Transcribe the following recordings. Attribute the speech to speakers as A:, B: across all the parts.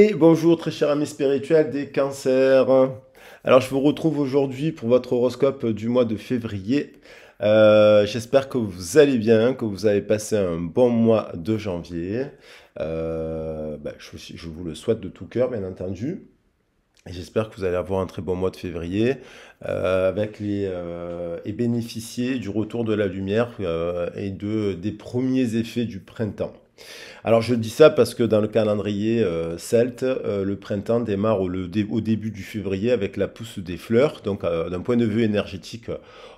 A: Et bonjour très chers amis spirituels des cancers. Alors je vous retrouve aujourd'hui pour votre horoscope du mois de février. J'espère que vous allez bien, que vous avez passé un bon mois de janvier. Je vous le souhaite de tout cœur bien entendu. Et j'espère que vous allez avoir un très bon mois de février et bénéficier du retour de la lumière des premiers effets du printemps. Alors je dis ça parce que dans le calendrier celte, le printemps démarre au début du février avec la pousse des fleurs. Donc d'un point de vue énergétique,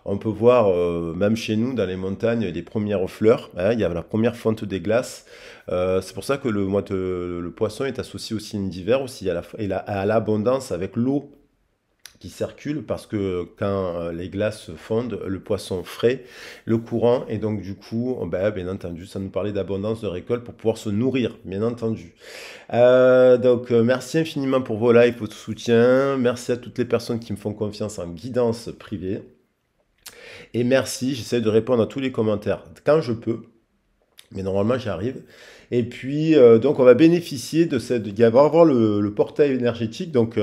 A: on peut voir même chez nous dans les montagnes les premières fleurs, hein, il y a la première fonte des glaces. C'est pour ça que le poisson est associé au signe d'hiver aussi à l'abondance avec l'eau qui circule parce que quand les glaces fondent, le poisson frais, le courant, et donc du coup, bien entendu, ça nous parlait d'abondance de récolte pour pouvoir se nourrir, bien entendu. Merci infiniment pour vos likes, votre soutien, merci à toutes les personnes qui me font confiance en guidance privée, et merci, j'essaie de répondre à tous les commentaires quand je peux, mais normalement j'y arrive. Et puis, donc, on va bénéficier il va y avoir le portail énergétique. Donc,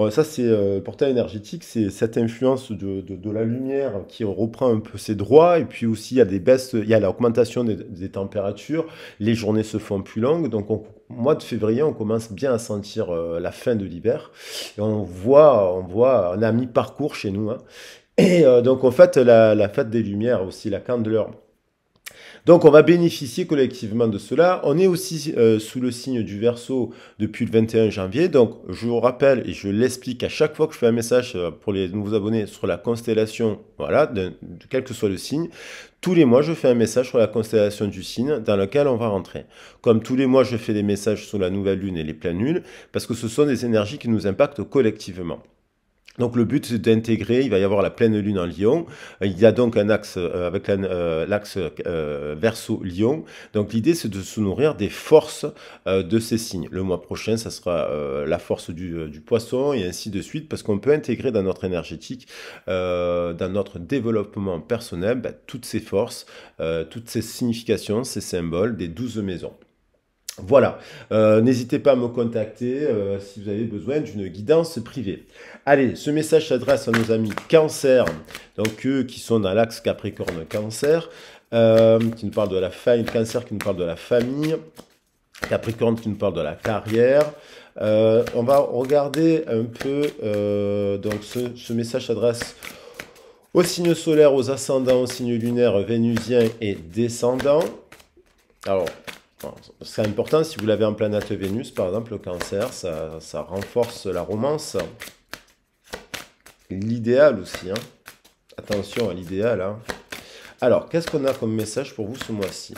A: ça, le portail énergétique, c'est cette influence de la lumière qui reprend un peu ses droits. Et puis aussi, il y a des baisses, il y a l'augmentation des températures. Les journées se font plus longues. Donc, au mois de février, on commence bien à sentir la fin de l'hiver. Et on a un mi-parcours chez nous, hein. Et donc, en fait, la fête des Lumières aussi, la Candeleur. Donc on va bénéficier collectivement de cela. On est aussi sous le signe du Verseau depuis le 21 janvier. Donc je vous rappelle et je l'explique à chaque fois que je fais un message pour les nouveaux abonnés sur la constellation, voilà, quel que soit le signe. Tous les mois, je fais un message sur la constellation du signe dans lequel on va rentrer. Comme tous les mois, je fais des messages sur la nouvelle lune et les pleines lunes, parce que ce sont des énergies qui nous impactent collectivement. Donc le but c'est d'intégrer, il va y avoir la pleine lune en Lion, il y a donc un axe avec l'axe Verseau-Lion, donc l'idée c'est de se nourrir des forces de ces signes. Le mois prochain ça sera la force du poisson et ainsi de suite, parce qu'on peut intégrer dans notre énergétique, dans notre développement personnel, toutes ces forces, toutes ces significations, ces symboles des 12 maisons. Voilà, n'hésitez pas à me contacter si vous avez besoin d'une guidance privée. Allez, ce message s'adresse à nos amis Cancer, donc eux qui sont dans l'axe Capricorne-Cancer, qui nous parlent de la famille, Cancer qui nous parle de la famille, Capricorne qui nous parle de la carrière. On va regarder un peu, donc ce message s'adresse aux signes solaires, aux ascendants, aux signes lunaires, vénusiens et descendants. Alors, c'est important, si vous l'avez en planète Vénus, par exemple, le cancer, ça renforce la romance. L'idéal aussi, hein. Attention à l'idéal, hein. Alors, qu'est-ce qu'on a comme message pour vous ce mois-ci?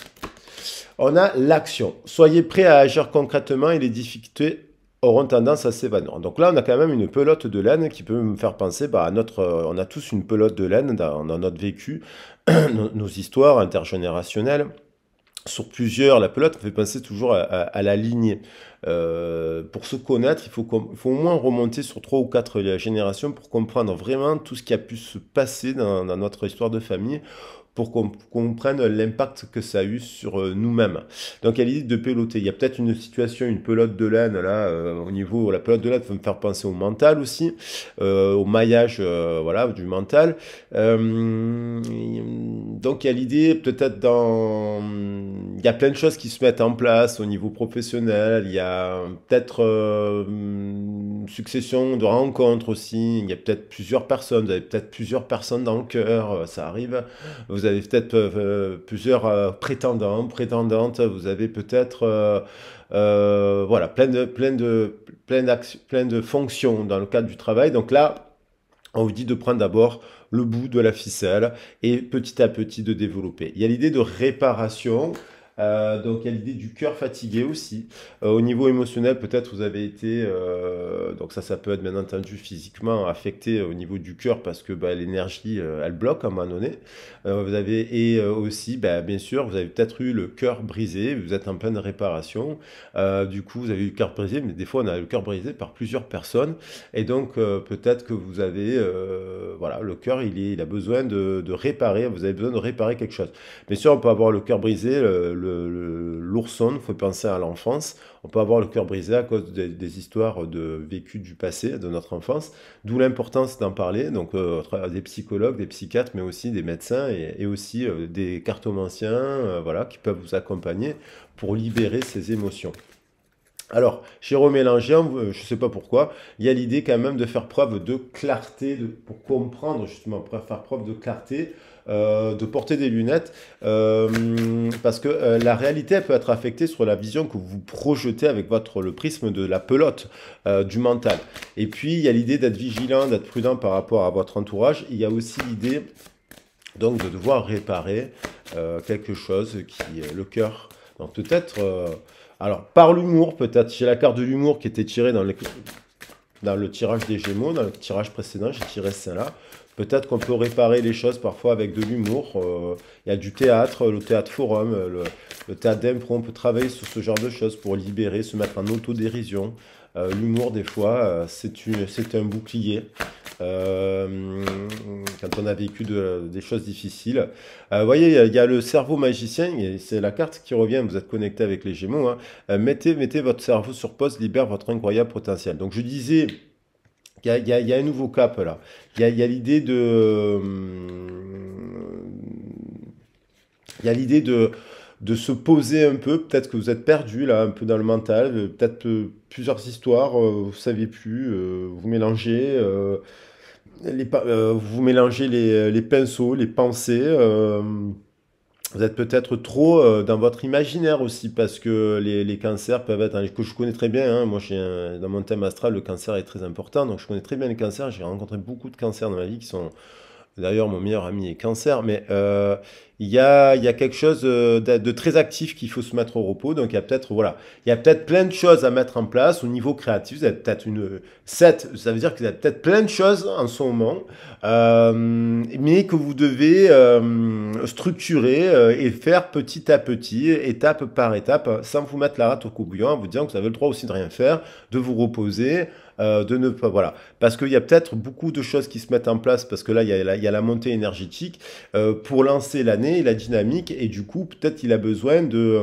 A: On a l'action. Soyez prêts à agir concrètement et les difficultés auront tendance à s'évanouir. Donc là, on a quand même une pelote de laine qui peut me faire penser à on a tous une pelote de laine dans notre vécu, nos histoires intergénérationnelles. Sur plusieurs, la pelote me fait penser toujours à la lignée. Pour se connaître, il faut au moins remonter sur 3 ou 4 générations pour comprendre vraiment tout ce qui a pu se passer dans notre histoire de famille, pour qu'on comprenne l'impact que ça a eu sur nous-mêmes. Donc il y a l'idée de peloter. Il y a peut-être une situation, une pelote de laine, là, au niveau, la pelote de laine peut me faire penser au mental aussi, au maillage voilà, du mental. Donc il y a l'idée peut-être il y a plein de choses qui se mettent en place au niveau professionnel, il y a peut-être une succession de rencontres aussi, il y a peut-être plusieurs personnes, vous avez peut-être plusieurs personnes dans le cœur, ça arrive. Vous avez peut-être plusieurs prétendants, prétendantes, vous avez peut-être voilà, plein de fonctions dans le cadre du travail. Donc là, on vous dit de prendre d'abord le bout de la ficelle et petit à petit de développer. Il y a l'idée de réparation. Donc il y a l'idée du cœur fatigué aussi. Au niveau émotionnel, peut-être vous avez été, donc ça peut être bien entendu physiquement affecté au niveau du cœur parce que l'énergie elle bloque à un moment donné. Aussi, bien sûr, vous avez peut-être eu le cœur brisé, vous êtes en pleine réparation. Du coup, vous avez eu le cœur brisé, mais des fois on a le cœur brisé par plusieurs personnes. Et donc peut-être que vous avez, voilà, le cœur il a besoin de réparer, vous avez besoin de réparer quelque chose. Bien sûr, on peut avoir le cœur brisé, l'ourson, il faut penser à l'enfance. On peut avoir le cœur brisé à cause des histoires de vécu du passé, de notre enfance, d'où l'importance d'en parler, donc à travers des psychologues, des psychiatres, mais aussi des médecins et aussi des cartomanciens, voilà, qui peuvent vous accompagner pour libérer ces émotions. Alors, chez Romélangien, je ne sais pas pourquoi, il y a l'idée quand même de faire preuve de clarté, pour comprendre justement, pour faire preuve de clarté, de porter des lunettes, parce que la réalité, elle peut être affectée sur la vision que vous projetez avec le prisme de la pelote, du mental. Et puis, il y a l'idée d'être vigilant, d'être prudent par rapport à votre entourage. Il y a aussi l'idée, donc, de devoir réparer quelque chose qui est le cœur. Donc, peut-être... alors, par l'humour, peut-être, j'ai la carte de l'humour qui était tirée dans le tirage des Gémeaux, dans le tirage précédent, j'ai tiré celle-là. Peut-être qu'on peut réparer les choses parfois avec de l'humour. Il y a du théâtre, le théâtre forum, le théâtre d'impro, on peut travailler sur ce genre de choses pour libérer, se mettre en autodérision. L'humour, des fois, c'est un bouclier. Quand on a vécu des choses difficiles. Vous voyez, il y a le cerveau magicien, et c'est la carte qui revient, vous êtes connecté avec les Gémeaux. Hein. Mettez votre cerveau sur pause, libère votre incroyable potentiel. Donc je disais, il y a un nouveau cap là. Il y a l'idée de... Il y a l'idée de se poser un peu, peut-être que vous êtes perdu là, un peu dans le mental, peut-être plusieurs histoires, vous ne savez plus, vous mélangez... vous mélangez les pinceaux, les pensées. Vous êtes peut-être trop dans votre imaginaire aussi, parce que les cancers peuvent être, que je connais très bien, hein, moi dans mon thème astral, le cancer est très important, donc je connais très bien les cancers, j'ai rencontré beaucoup de cancers dans ma vie qui sont... D'ailleurs, mon meilleur ami est cancer, mais il y a quelque chose de très actif qu'il faut se mettre au repos. Donc, il y a peut-être voilà, il y a peut-être plein de choses à mettre en place au niveau créatif. Vous avez peut-être ça veut dire que vous avez peut-être plein de choses en ce moment, mais que vous devez structurer et faire petit à petit, étape par étape, sans vous mettre la rate au courbouillon, en vous disant que vous avez le droit aussi de rien faire, de vous reposer. De ne pas, voilà. Parce qu'il y a peut-être beaucoup de choses qui se mettent en place, parce que là, il y a la montée énergétique pour lancer l'année, la dynamique, et du coup, peut-être il a besoin de...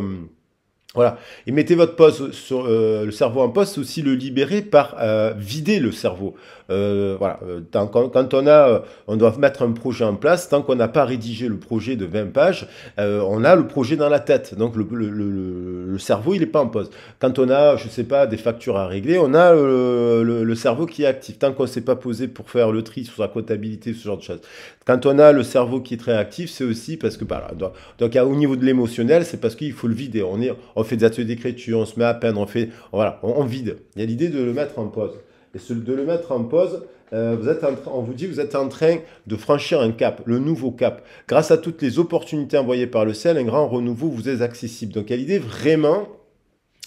A: voilà. Et mettez votre pause sur le cerveau en pause, c'est aussi le libérer par vider le cerveau. Voilà. Quand on doit mettre un projet en place, tant qu'on n'a pas rédigé le projet de 20 pages, on a le projet dans la tête. Donc le cerveau, il n'est pas en pause. Quand on a, je sais pas, des factures à régler, on a le cerveau qui est actif. Tant qu'on ne s'est pas posé pour faire le tri sur sa comptabilité, ce genre de choses. Quand on a le cerveau qui est très actif, c'est aussi parce que, voilà, donc au niveau de l'émotionnel, c'est parce qu'il faut le vider. On fait des ateliers d'écriture, on se met à peindre, voilà, on vide. Il y a l'idée de le mettre en pause. Et de le mettre en pause, on vous dit que vous êtes en train de franchir un cap, le nouveau cap. Grâce à toutes les opportunités envoyées par le ciel, un grand renouveau vous est accessible. Donc il y a l'idée vraiment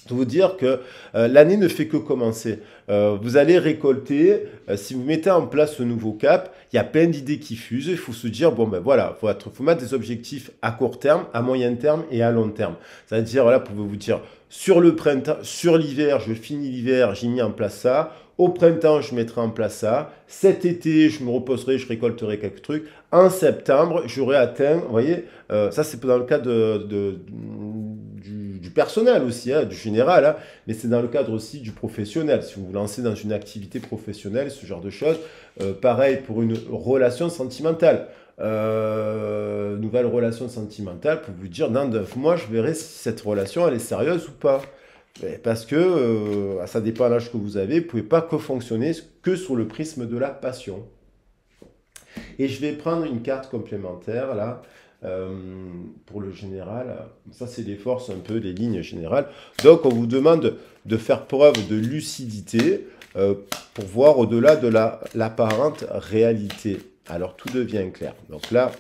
A: de vous dire que l'année ne fait que commencer. Vous allez récolter, si vous mettez en place ce nouveau cap, il y a plein d'idées qui fusent. Il faut se dire, bon ben voilà, faut mettre des objectifs à court terme, à moyen terme et à long terme. C'est-à-dire, voilà, pour vous dire, sur le printemps, sur l'hiver, je finis l'hiver, j'ai mis en place ça. Au printemps, je mettrai en place ça. Cet été, je me reposerai, je récolterai quelques trucs. En septembre, j'aurai atteint, vous voyez, ça c'est dans le cadre du personnel aussi, hein, du général, hein, mais c'est dans le cadre aussi du professionnel. Si vous vous lancez dans une activité professionnelle, ce genre de choses, pareil pour une relation sentimentale. Nouvelle relation sentimentale pour vous dire, dans 9 mois, je verrai si cette relation, elle est sérieuse ou pas. Parce que ça dépend de l'âge que vous avez, vous ne pouvez pas que fonctionner que sur le prisme de la passion. Et je vais prendre une carte complémentaire là, pour le général. Ça, c'est les forces, un peu les lignes générales. Donc, on vous demande de faire preuve de lucidité pour voir au-delà de l'apparente réalité. Alors, tout devient clair. Donc là,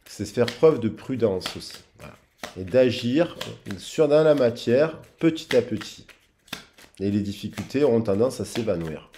A: c'est faire preuve de prudence aussi. Voilà. Et d'agir dans la matière petit à petit. Et les difficultés auront tendance à s'évanouir.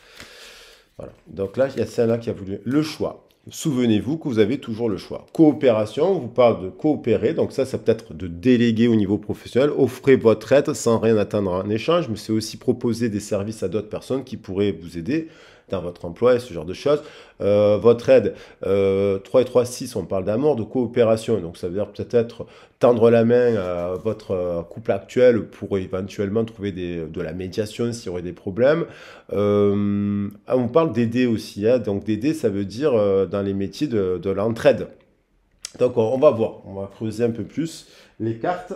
A: Voilà. Donc là, il y a celle-là qui a voulu le choix. Souvenez-vous que vous avez toujours le choix. Coopération, on vous parle de coopérer. Donc ça peut être de déléguer au niveau professionnel. Offrez votre aide sans rien attendre en échange. Mais c'est aussi proposer des services à d'autres personnes qui pourraient vous aider. dans votre emploi et ce genre de choses. Votre aide, 3 et 3, 6, on parle d'amour, de coopération. Donc ça veut dire peut-être tendre la main à votre couple actuel pour éventuellement trouver de la médiation s'il y aurait des problèmes. On parle d'aider aussi, hein. Donc d'aider, ça veut dire dans les métiers de l'entraide. Donc on va voir, on va creuser un peu plus les cartes.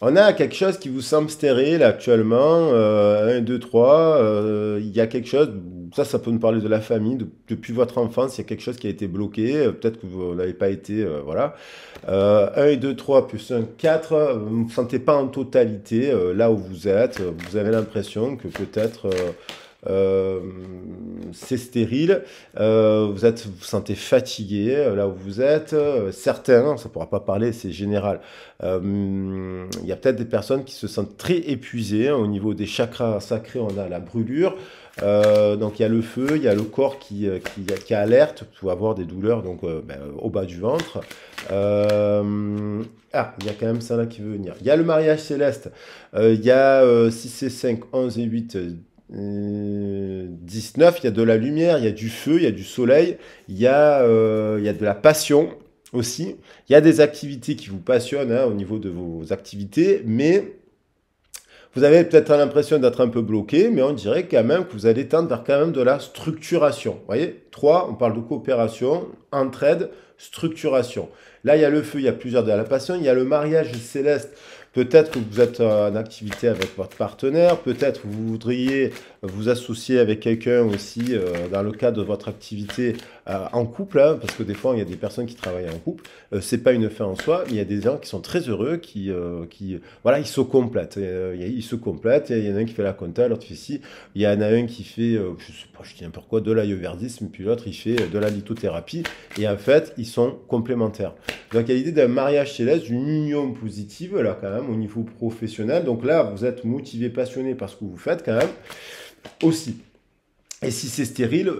A: On a quelque chose qui vous semble stérile actuellement, 1, 2, 3, il y a quelque chose, ça peut nous parler de la famille, depuis votre enfance, il y a quelque chose qui a été bloqué, peut-être que vous n'avez pas été, voilà. 1 et 2, 3 plus 1, 4, vous ne vous sentez pas en totalité là où vous êtes, vous avez l'impression que peut-être euh, c'est stérile, vous sentez fatigué là où vous êtes, certains, ça ne pourra pas parler, c'est général. Il y a peut-être des personnes qui se sentent très épuisées, hein. Au niveau des chakras sacrés, on a la brûlure. Donc il y a le feu, il y a le corps qui alerte, vous pouvez avoir des douleurs donc, au bas du ventre. Il y a quand même ça là qui veut venir. Il y a le mariage céleste, il y a 6 et 5, 11 et 8, 19, il y a de la lumière, il y a du feu, il y a du soleil, il y a de la passion aussi. Il y a des activités qui vous passionnent, hein, au niveau de vos activités, mais vous avez peut-être l'impression d'être un peu bloqué, mais on dirait quand même que vous allez tendre vers quand même de la structuration. Vous voyez, 3, on parle de coopération, entraide, structuration. Là, il y a le feu, il y a plusieurs de la passion, il y a le mariage céleste. Peut-être que vous êtes en activité avec votre partenaire, peut-être que vous voudriez vous associer avec quelqu'un aussi dans le cadre de votre activité en couple, hein, parce que des fois, il y a des personnes qui travaillent en couple. C'est pas une fin en soi, mais il y a des gens qui sont très heureux, voilà, ils se complètent. Ils se complètent, il y en a un qui fait la compta, l'autre fait ci. Il y en a un qui fait, je sais pas, je dis n'importe quoi, de l'ayurvédisme, puis l'autre, il fait de la lithothérapie. Et en fait, ils sont complémentaires. Donc, il y a l'idée d'un mariage céleste, d'une union positive, là, quand même, au niveau professionnel. Donc là, vous êtes motivé, passionné par ce que vous faites, quand même, aussi. Et si c'est stérile,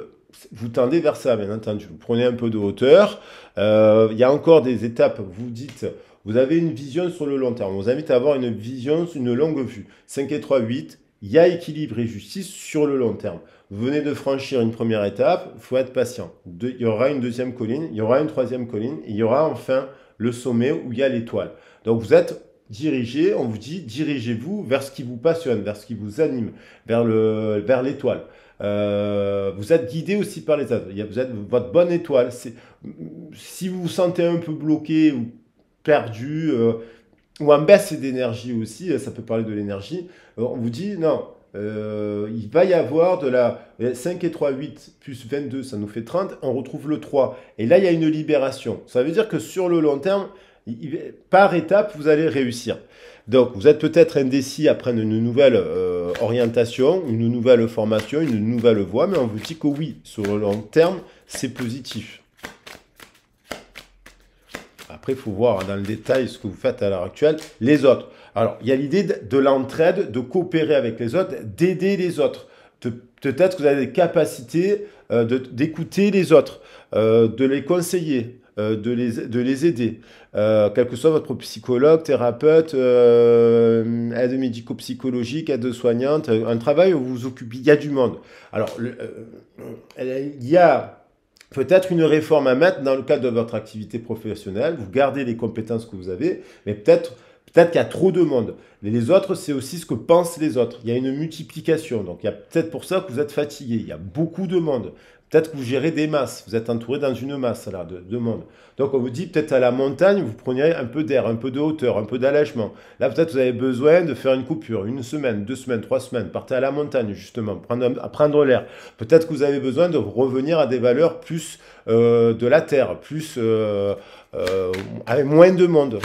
A: vous tendez vers ça, bien entendu. Vous prenez un peu de hauteur. Il y a encore des étapes. Vous dites, vous avez une vision sur le long terme. On vous invite à avoir une vision, une longue vue. 5 et 3, 8. Il y a équilibre et justice sur le long terme. Vous venez de franchir une première étape. Il faut être patient. Il y aura une deuxième colline. Il y aura une troisième colline. Et il y aura enfin le sommet où il y a l'étoile. Donc vous êtes dirigé. On vous dit, dirigez-vous vers ce qui vous passionne, vers ce qui vous anime, vers l'étoile. Vous êtes guidé aussi par les autres. Vous êtes votre bonne étoile. Si vous vous sentez un peu bloqué ou perdu ou en baisse d'énergie aussi, ça peut parler de l'énergie, on vous dit non, il va y avoir de la 5 et 3, 8 plus 22, ça nous fait 30, on retrouve le 3. Et là, il y a une libération. Ça veut dire que sur le long terme, par étape, vous allez réussir. Donc, vous êtes peut-être indécis après une nouvelle orientation, une nouvelle formation, une nouvelle voie, mais on vous dit que oui, sur le long terme, c'est positif. Après, il faut voir dans le détail ce que vous faites à l'heure actuelle. Les autres. Alors, il y a l'idée de l'entraide, de coopérer avec les autres, d'aider les autres. Peut-être que vous avez des capacités d'écouter les autres, de les conseiller, de les aider. Quel que soit votre psychologue, thérapeute, aide médico-psychologique, aide soignante, un travail où vous vous occupez, il y a du monde. Alors, il y a peut-être une réforme à mettre dans le cadre de votre activité professionnelle. Vous gardez les compétences que vous avez, mais peut-être qu'il y a trop de monde. Mais les autres, c'est aussi ce que pensent les autres. Il y a une multiplication. Donc, il y a peut-être pour ça que vous êtes fatigué. Il y a beaucoup de monde. Peut-être que vous gérez des masses. Vous êtes entouré dans une masse là, de monde. Donc, on vous dit peut-être à la montagne, vous preniez un peu d'air, un peu de hauteur, un peu d'allègement. Là, peut-être vous avez besoin de faire une coupure, 1 semaine, 2 semaines, 3 semaines. Partez à la montagne, justement, prendre l'air. Peut-être que vous avez besoin de revenir à des valeurs plus de la terre, plus avec moins de monde.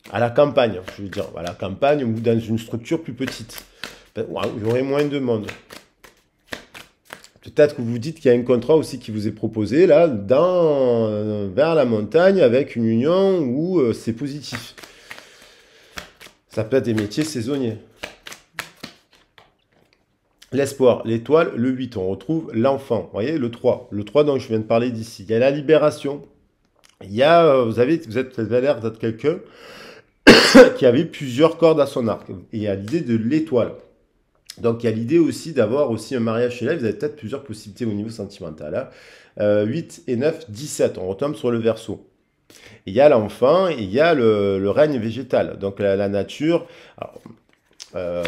A: À la campagne, je veux dire, à la campagne ou dans une structure plus petite. Il y aurait moins de monde. Peut-être que vous vous dites qu'il y a un contrat aussi qui vous est proposé là, vers la montagne avec une union où c'est positif. Ça peut être des métiers saisonniers. L'espoir, l'étoile, le 8, on retrouve l'enfant. Vous voyez, le 3 dont je viens de parler d'ici. Il y a la libération. vous avez l'air d'être quelqu'un qui avait plusieurs cordes à son arc. Et il y a l'idée de l'étoile. Donc, il y a l'idée aussi d'avoir aussi un mariage chez là. Vous avez peut-être plusieurs possibilités au niveau sentimental. Hein. 8 et 9, 17. On retombe sur le verso. Il y a l'enfant et il y a le règne végétal. Donc, la nature. Alors, euh,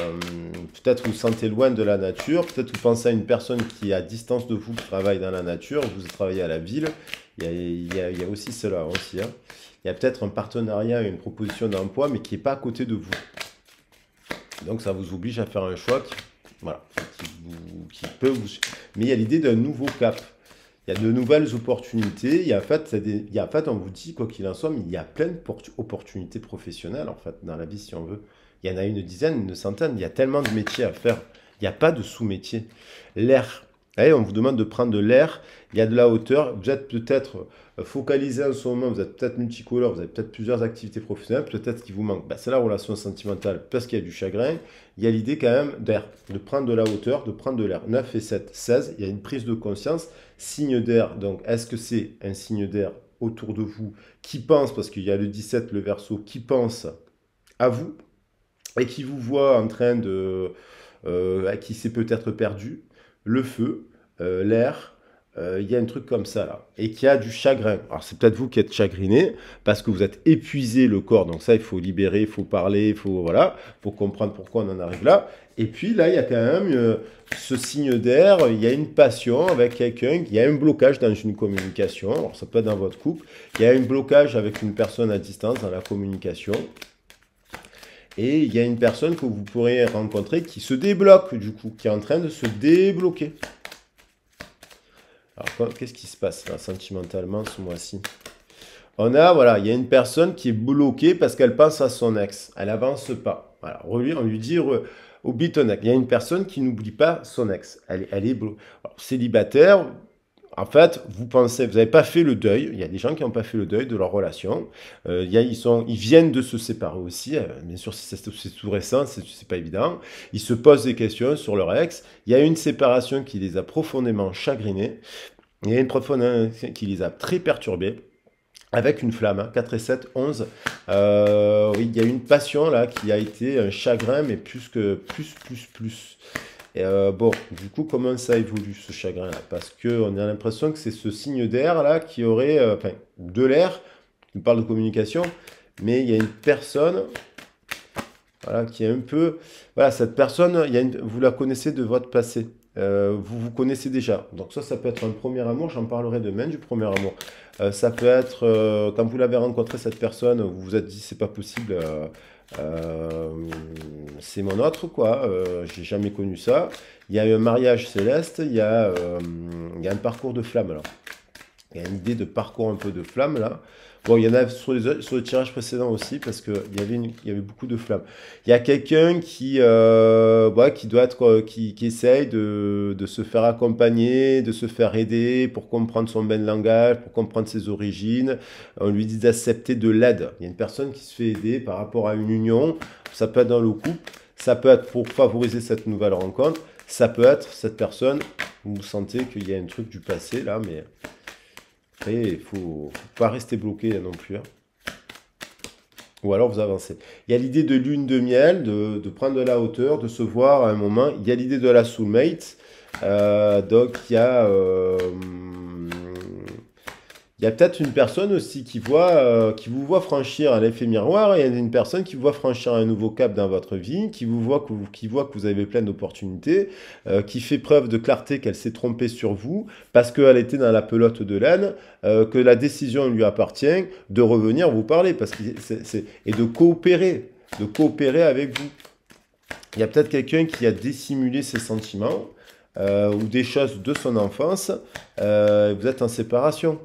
A: peut-être vous vous sentez loin de la nature. Peut-être vous pensez à une personne qui est à distance de vous, qui travaille dans la nature. Vous travaillez à la ville. Il y a aussi cela aussi. Hein. Il y a peut-être un partenariat, une proposition d'emploi, mais qui n'est pas à côté de vous. Donc ça vous oblige à faire un choix voilà, qui peut vous... Mais il y a l'idée d'un nouveau cap. Il y a de nouvelles opportunités. En fait, on vous dit, quoi qu'il en soit, mais il y a plein d'opportunités professionnelles, en fait, dans la vie, si on veut. Il y en a une dizaine, une centaine. Il y a tellement de métiers à faire. Il n'y a pas de sous-métier. L'air. Allez, on vous demande de prendre de l'air. Il y a de la hauteur. Vous êtes peut-être focalisé en ce moment. Vous êtes peut-être multicolore. Vous avez peut-être plusieurs activités professionnelles. Peut-être qu'il vous manque. Ben, c'est la relation sentimentale parce qu'il y a du chagrin. Il y a l'idée quand même d'air, de prendre de la hauteur, de prendre de l'air. 9 et 7, 16. Il y a une prise de conscience. Signe d'air. Donc, est-ce que c'est un signe d'air autour de vous qui pense, parce qu'il y a le 17, le verso, qui pense à vous et qui vous voit en train de... qui s'est peut-être perdu, le feu, l'air, il y a un truc comme ça là, et qui a du chagrin. Alors c'est peut-être vous qui êtes chagriné, parce que vous êtes épuisé le corps, donc ça il faut libérer, il faut parler, il faut, voilà, faut comprendre pourquoi on en arrive là. Et puis là, il y a quand même ce signe d'air, il y a une passion avec quelqu'un, il y a un blocage dans une communication, alors ça peut être dans votre couple, il y a un blocage avec une personne à distance dans la communication. Et il y a une personne que vous pourrez rencontrer qui se débloque, du coup, qui est en train de se débloquer. Alors, qu'est-ce qui se passe là, sentimentalement ce mois-ci? Voilà, il y a une personne qui est bloquée parce qu'elle pense à son ex. Elle avance pas. Voilà, on lui dit, oublie ton ex. Il y a une personne qui n'oublie pas son ex. Elle est célibataire. En fait, vous n'avez pas fait le deuil. Il y a des gens qui n'ont pas fait le deuil de leur relation. Ils viennent de se séparer aussi. Bien sûr, si c'est tout récent, c'est pas évident. Ils se posent des questions sur leur ex. Il y a une séparation qui les a profondément chagrinés. Il y a une profondément qui les a très perturbés. Avec une flamme, hein, 4 et 7, 11. Oui, il y a une passion là qui a été un chagrin, mais plus. Et bon, du coup, comment ça évolue ce chagrin-là? Parce qu'on a l'impression que c'est ce signe d'air là qui aurait, enfin, de l'air, qui parle de communication, mais il y a une personne, voilà, qui est un peu, voilà, cette personne, vous la connaissez de votre passé. Vous vous connaissez déjà. Donc ça peut être un premier amour, j'en parlerai demain du premier amour. Ça peut être, quand vous l'avez rencontré, cette personne, vous vous êtes dit, c'est pas possible, euh, c'est mon autre, quoi. J'ai jamais connu ça. Il y a eu un mariage céleste, il y a un parcours de flamme, là. Il y a une idée de parcours un peu de flamme, là. Bon, il y en a sur le tirage précédent aussi, parce qu'il y avait beaucoup de flammes. Il y a quelqu'un qui doit être, qui essaye de se faire accompagner, de se faire aider pour comprendre son ben langage, pour comprendre ses origines. On lui dit d'accepter de l'aide. Il y a une personne qui se fait aider par rapport à une union. Ça peut être dans le couple, ça peut être pour favoriser cette nouvelle rencontre, ça peut être cette personne, vous sentez qu'il y a un truc du passé là, mais après, il ne faut pas rester bloqué non plus. Hein. Ou alors vous avancez. Il y a l'idée de lune de miel, de prendre de la hauteur, de se voir à un moment. Il y a l'idée de la soulmate. Donc il y a peut-être une personne aussi qui vous voit franchir un effet miroir, et il y a une personne qui vous voit franchir un nouveau cap dans votre vie, qui voit que vous avez plein d'opportunités, qui fait preuve de clarté qu'elle s'est trompée sur vous, parce qu'elle était dans la pelote de laine, que la décision lui appartient de revenir vous parler, et de coopérer avec vous. Il y a peut-être quelqu'un qui a dissimulé ses sentiments, ou des choses de son enfance, vous êtes en séparation.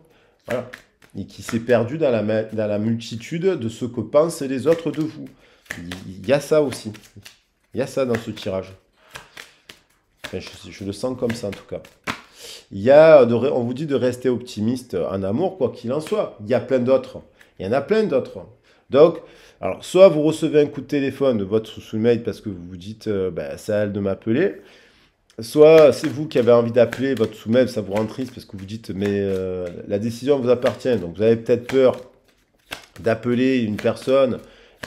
A: Voilà. Et qui s'est perdu dans la multitude de ce que pensent les autres de vous. Il y a ça aussi. Il y a ça dans ce tirage. Enfin, je le sens comme ça en tout cas. On vous dit de rester optimiste en amour, quoi qu'il en soit. Il y a plein d'autres. Il y en a plein d'autres. Donc, alors, soit vous recevez un coup de téléphone de votre soulmate parce que vous vous dites, c'est à elle de m'appeler. Soit c'est vous qui avez envie d'appeler votre soumet, ça vous rend triste parce que vous dites, mais la décision vous appartient. Donc vous avez peut-être peur d'appeler une personne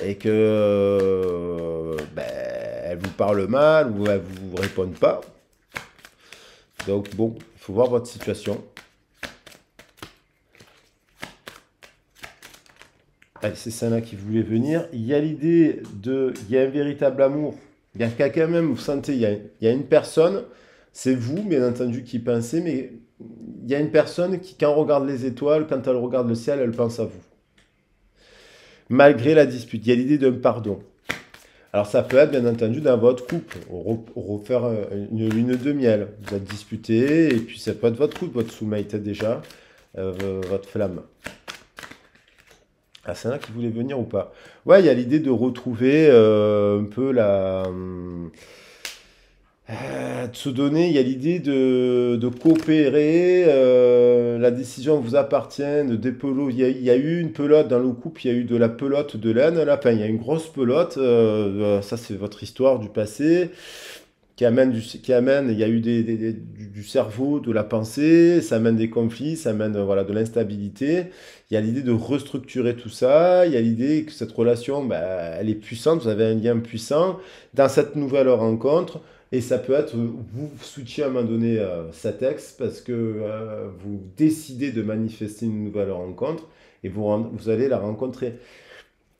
A: et que ben, elle vous parle mal ou elle vous réponde pas. Donc bon, il faut voir votre situation. Allez, c'est celle-là qui voulait venir. Il y a l'idée de... Il y a un véritable amour. Il y a quand même, vous sentez, il y a une personne, c'est vous, bien entendu, qui pensez, mais il y a une personne qui, quand elle regarde les étoiles, quand elle regarde le ciel, elle pense à vous. Malgré la dispute, il y a l'idée d'un pardon. Alors ça peut être, bien entendu, dans votre couple, refaire une lune de miel. Vous êtes disputé, et puis ça peut être votre couple, votre soulmate déjà, votre flamme. Ah, c'est là qui voulait venir ou pas? Ouais, il y a l'idée de retrouver un peu de se donner, il y a l'idée de coopérer, la décision vous appartient, de dépeloter. Il y a eu une pelote dans le couple, il y a eu de la pelote de laine, là, enfin, il y a une grosse pelote, ça c'est votre histoire du passé, il y a eu du cerveau, de la pensée, ça amène des conflits, ça amène voilà, de l'instabilité. Il y a l'idée de restructurer tout ça, il y a l'idée que cette relation, bah, elle est puissante, vous avez un lien puissant dans cette nouvelle rencontre, et ça peut être, vous switchez à un moment donné cet ex parce que vous décidez de manifester une nouvelle rencontre, et vous allez la rencontrer.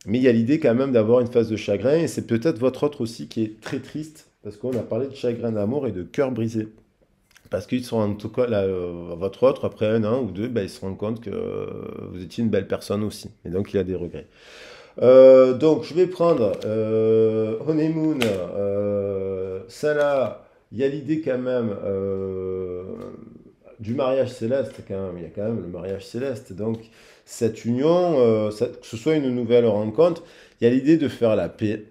A: Mais il y a l'idée quand même d'avoir une phase de chagrin, et c'est peut-être votre autre aussi qui est très triste, parce qu'on a parlé de chagrin d'amour et de cœur brisé. Parce qu'ils se rendent, en tout cas, là, votre autre, après un an ou deux, ben, il se rend compte que vous étiez une belle personne aussi. Et donc, il a des regrets. Donc, je vais prendre Honeymoon. Celle-là, il y a l'idée quand même du mariage céleste. Quand même. Il y a quand même le mariage céleste. Donc, cette union, que ce soit une nouvelle rencontre, il y a l'idée de faire la paix.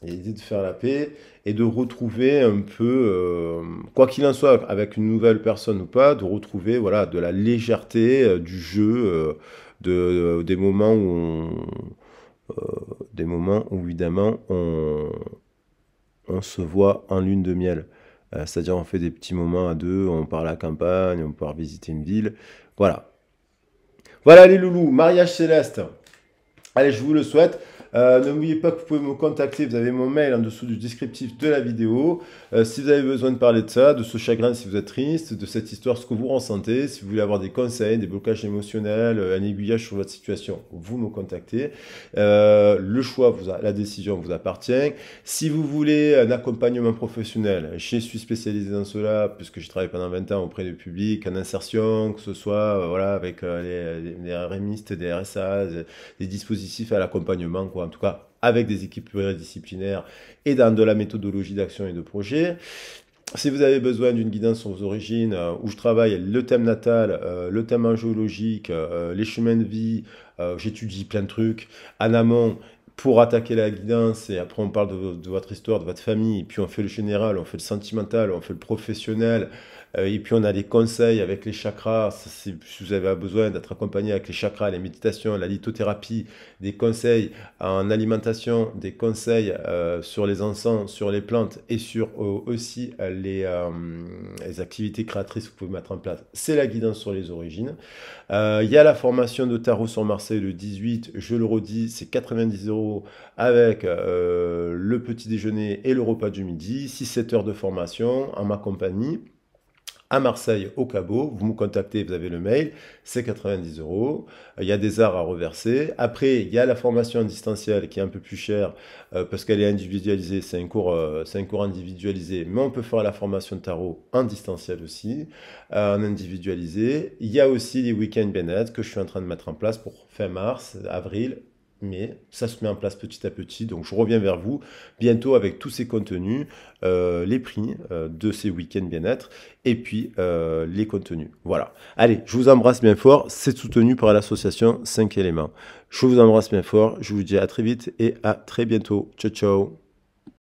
A: Il y a l'idée de faire la paix et de retrouver un peu, quoi qu'il en soit, avec une nouvelle personne ou pas, de retrouver voilà, de la légèreté du jeu, des moments où des moments où évidemment on se voit en lune de miel. C'est-à-dire on fait des petits moments à deux, on part à la campagne, on part visiter une ville. Voilà. Voilà les loulous, mariage céleste. Allez, je vous le souhaite. N'oubliez pas que vous pouvez me contacter, vous avez mon mail en dessous du descriptif de la vidéo. Si vous avez besoin de parler de ça, de ce chagrin si vous êtes triste, de cette histoire, ce que vous ressentez, si vous voulez avoir des conseils, des blocages émotionnels, un aiguillage sur votre situation, vous me contactez. Le choix, la décision vous appartient. Si vous voulez un accompagnement professionnel, je suis spécialisé dans cela, puisque je travaille pendant 20 ans auprès du public, en insertion, que ce soit voilà, avec les RMistes, des RSA, des dispositifs à l'accompagnement, quoi, en tout cas avec des équipes pluridisciplinaires et dans de la méthodologie d'action et de projet. Si vous avez besoin d'une guidance sur vos origines, où je travaille le thème natal, le thème angiologique, les chemins de vie, j'étudie plein de trucs en amont pour attaquer la guidance, et après on parle de votre histoire, de votre famille, et puis on fait le général, on fait le sentimental, on fait le professionnel, et puis on a des conseils avec les chakras, si vous avez besoin d'être accompagné avec les chakras, les méditations, la lithothérapie, des conseils en alimentation, des conseils sur les encens, sur les plantes, et sur aussi les activités créatrices que vous pouvez mettre en place. C'est la guidance sur les origines. Il y a la formation de tarot sur Marseille le 18, je le redis, c'est 90 € avec le petit déjeuner et le repas du midi, 6-7 heures de formation en ma compagnie. À Marseille, au Cabot, vous me contactez, vous avez le mail, c'est 90 €. Il y a des arts à reverser. Après, il y a la formation en distanciel qui est un peu plus chère parce qu'elle est individualisée. C'est un cours individualisé, mais on peut faire la formation de tarot en distanciel aussi, en individualisé. Il y a aussi les week-ends bien-être que je suis en train de mettre en place pour fin mars, avril. Mais ça se met en place petit à petit, donc je reviens vers vous bientôt avec tous ces contenus, les prix de ces week-ends bien-être, et puis les contenus. Voilà. Allez, je vous embrasse bien fort, c'est soutenu par l'association 5 éléments. Je vous embrasse bien fort, je vous dis à très vite et à très bientôt. Ciao, ciao.